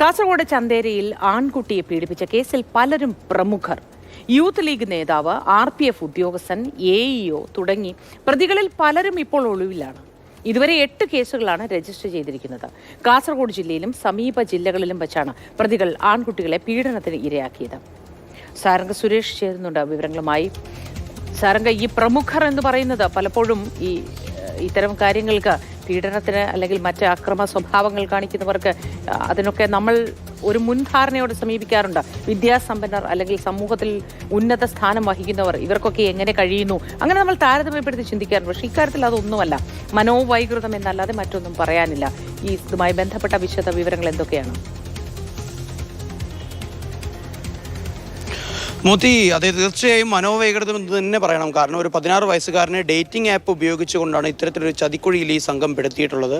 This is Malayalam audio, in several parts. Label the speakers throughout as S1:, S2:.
S1: കാസർഗോഡ് ചന്തേരിയിൽ ആൺകുട്ടിയെ പീഡിപ്പിച്ച കേസിൽ പലരും പ്രമുഖർ. യൂത്ത് ലീഗ് നേതാവ്, RPF ഉദ്യോഗസ്ഥൻ, AEO തുടങ്ങി പ്രതികളിൽ പലരും ഇപ്പോൾ ഒളിവിലാണ്. ഇതുവരെ 8 കേസുകളാണ് രജിസ്റ്റർ ചെയ്തിരിക്കുന്നത്. കാസർഗോഡ് ജില്ലയിലും സമീപ ജില്ലകളിലും വെച്ചാണ് പ്രതികൾ ആൺകുട്ടികളെ പീഡനത്തിന് ഇരയാക്കിയത്. സാരംഗ സുരേഷ് ചേരുന്നുണ്ട് വിവരങ്ങളുമായി. സാരംഗ, ഈ പ്രമുഖർ എന്ന് പറയുന്നത് പലപ്പോഴും ഇത്തരം കാര്യങ്ങൾക്ക്, പീഡനത്തിന് അല്ലെങ്കിൽ മറ്റ് അക്രമ സ്വഭാവങ്ങൾ കാണിക്കുന്നവർക്ക് അതിനൊക്കെ നമ്മൾ ഒരു മുൻധാരണയോടെ സമീപിക്കാറുണ്ട്. വിദ്യാസമ്പന്നർ അല്ലെങ്കിൽ സമൂഹത്തിൽ ഉന്നത സ്ഥാനം വഹിക്കുന്നവർ, ഇവർക്കൊക്കെ എങ്ങനെ കഴിയുന്നു, അങ്ങനെ നമ്മൾ താരതമ്യപ്പെടുത്തി ചിന്തിക്കാറുണ്ട്. പക്ഷേ ഇക്കാര്യത്തിൽ അതൊന്നുമല്ല. മനോവൈകൃതം എന്നല്ലാതെ മറ്റൊന്നും പറയാനില്ല. ഇതുമായി ബന്ധപ്പെട്ട വിശദ വിവരങ്ങൾ എന്തൊക്കെയാണ്?
S2: മോത്തി, അതെ, തീർച്ചയായും മനോവൈകൃതം എന്ന് തന്നെ പറയണം. കാരണം ഒരു 16 വയസ്സുകാരനെ ഡേറ്റിംഗ് ആപ്പ് ഉപയോഗിച്ചുകൊണ്ടാണ് ഇത്തരത്തിലൊരു ചതിക്കുഴിയിൽ ഈ സംഘം പെടുത്തിയിട്ടുള്ളത്.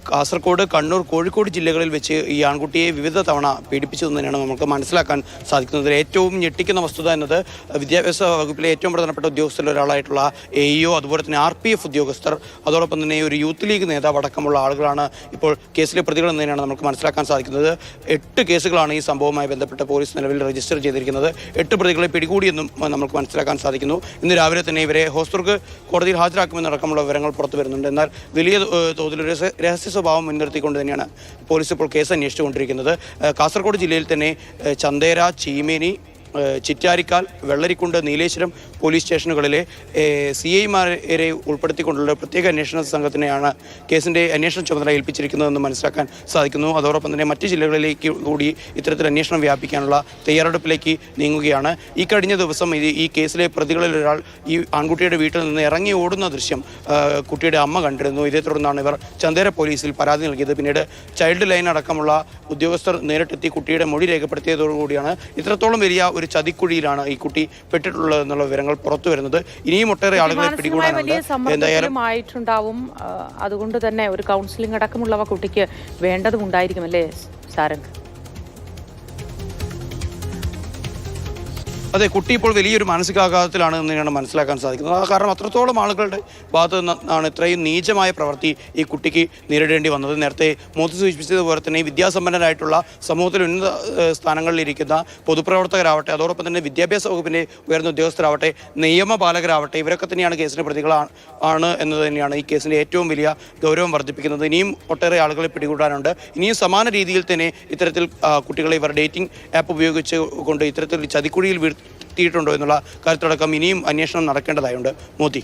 S2: കാസർഗോഡ്, കണ്ണൂർ, കോഴിക്കോട് ജില്ലകളിൽ വെച്ച് ഈ ആൺകുട്ടിയെ വിവിധ തവണ പീഡിപ്പിച്ചു തന്നെയാണ് നമുക്ക് മനസ്സിലാക്കാൻ സാധിക്കുന്നത്. ഏറ്റവും ഞെട്ടിക്കുന്ന വസ്തുത എന്നത് വിദ്യാഭ്യാസ വകുപ്പിലെ ഏറ്റവും പ്രധാനപ്പെട്ട ഉദ്യോഗസ്ഥരിൽ ഒരാളായിട്ടുള്ള AEO, അതുപോലെ തന്നെ RPF ഉദ്യോഗസ്ഥർ, അതോടൊപ്പം തന്നെ ഒരു യൂത്ത് ലീഗ് നേതാവ് അടക്കമുള്ള ആളുകളാണ് ഇപ്പോൾ കേസിലെ പ്രതികൾ എന്ന് തന്നെയാണ് നമുക്ക് മനസ്സിലാക്കാൻ സാധിക്കുന്നത്. 8 കേസുകളാണ് ഈ സംഭവവുമായി ബന്ധപ്പെട്ട് പോലീസ് നിലവിൽ രജിസ്റ്റർ ചെയ്തിരിക്കുന്നത്. 8 പ്രതികളെ പിടികൂടിയെന്നും നമുക്ക് മനസ്സിലാക്കാൻ സാധിക്കുന്നു. ഇന്ന് രാവിലെ തന്നെ ഇവരെ ഹോസ്ദുർഗ് കോടതിയിൽ ഹാജരാക്കുമെന്നടക്കമുള്ള വിവരങ്ങൾ പുറത്തു വരുന്നുണ്ട്. എന്നാൽ വലിയ തോതിലൊരു രഹസ്യ സ്വഭാവം മുൻനിർത്തിക്കൊണ്ട് തന്നെയാണ് പോലീസ് ഇപ്പോൾ കേസ് അന്വേഷിച്ചുകൊണ്ടിരിക്കുന്നത്. കാസർഗോഡ് ജില്ലയിൽ തന്നെ ചന്തേര, ചീമേനി, ചിറ്റാരിക്കാൽ, വെള്ളരിക്കുണ്ട്, നീലേശ്വരം പോലീസ് സ്റ്റേഷനുകളിലെ CIമാരെ ഉൾപ്പെടുത്തിക്കൊണ്ടുള്ള പ്രത്യേക അന്വേഷണ സംഘത്തിനെയാണ് കേസിൻ്റെ അന്വേഷണ ചുമതല ഏൽപ്പിച്ചിരിക്കുന്നതെന്ന് മനസ്സിലാക്കാൻ സാധിക്കുന്നു. അതോടൊപ്പം തന്നെ മറ്റ് ജില്ലകളിലേക്ക് കൂടി ഇത്തരത്തിൽ അന്വേഷണം വ്യാപിക്കാനുള്ള തയ്യാറെടുപ്പിലേക്ക് നീങ്ങുകയാണ്. ഈ കഴിഞ്ഞ ദിവസം ഈ കേസിലെ പ്രതികളിൽ ഒരാൾ ഈ ആൺകുട്ടിയുടെ വീട്ടിൽ നിന്ന് ഇറങ്ങി ഓടുന്ന ദൃശ്യം കുട്ടിയുടെ അമ്മ കണ്ടിരുന്നു. ഇതേ തുടർന്നാണ് ഇവർ ചന്തേര പോലീസിൽ പരാതി നൽകിയത്. പിന്നീട് ചൈൽഡ് ലൈൻ അടക്കമുള്ള ഉദ്യോഗസ്ഥർ നേരിട്ടെത്തി കുട്ടിയുടെ മൊഴി രേഖപ്പെടുത്തിയതോടുകൂടിയാണ് ഇത്രത്തോളം വലിയ ഒരു ചതിക്കുഴിയിലാണ് ഈ കുട്ടി പെട്ടിട്ടുള്ളത് എന്നുള്ള വിവരങ്ങൾ പുറത്തു വരുന്നത്. ഇനിയും ഒട്ടേറെ ആളുകളെ പിടികൂടാനുണ്ട്.
S1: എന്തായാലും ആയിട്ടുണ്ടാവും. അതുകൊണ്ട് തന്നെ ഒരു കൗൺസിലിംഗ് അടക്കമുള്ളവ കുട്ടിക്ക് വേണ്ടതുണ്ടായിരിക്കും അല്ലേ സാരംഗ്?
S2: അതെ, കുട്ടി ഇപ്പോൾ വലിയൊരു മാനസികാഘാതത്തിലാണ് എന്ന് തന്നെയാണ് മനസ്സിലാക്കാൻ സാധിക്കുന്നത്. കാരണം അത്രത്തോളം ആളുകളുടെ ഭാഗത്തു നിന്നാണ് ഇത്രയും നീചമായ പ്രവൃത്തി ഈ കുട്ടിക്ക് നേരിടേണ്ടി വന്നത്. നേരത്തെ മോത്തി സൂചിപ്പിച്ചതുപോലെ തന്നെ വിദ്യാസമ്പന്നരായിട്ടുള്ള സമൂഹത്തിൽ ഉന്നത സ്ഥാനങ്ങളിലിരിക്കുന്ന പൊതുപ്രവർത്തകരാവട്ടെ, അതോടൊപ്പം തന്നെ വിദ്യാഭ്യാസ വകുപ്പിൻ്റെ ഉയർന്ന ഉദ്യോഗസ്ഥരാവട്ടെ, നിയമപാലകരാവട്ടെ, ഇവരൊക്കെ തന്നെയാണ് കേസിൻ്റെ പ്രതികളാണ് എന്നത് തന്നെയാണ് ഈ കേസിൻ്റെ ഏറ്റവും വലിയ ഗൗരവം വർദ്ധിപ്പിക്കുന്നത്. ഇനിയും ഒട്ടേറെ ആളുകളെ പിടികൂടാനുണ്ട്. ഇനിയും സമാന രീതിയിൽ തന്നെ ഇത്തരത്തിൽ കുട്ടികളെ ഇവർ ഡേറ്റിംഗ് ആപ്പ് ഉപയോഗിച്ച് കൊണ്ട് ഇത്തരത്തിൽ ചതിക്കുഴിയിൽ വീഴ്ത്തിയിട്ടുണ്ടോ എന്നുള്ള കാര്യത്തിലടക്കം ഇനിയും അന്വേഷണം നടക്കേണ്ടതായുണ്ട്. മോത്തി.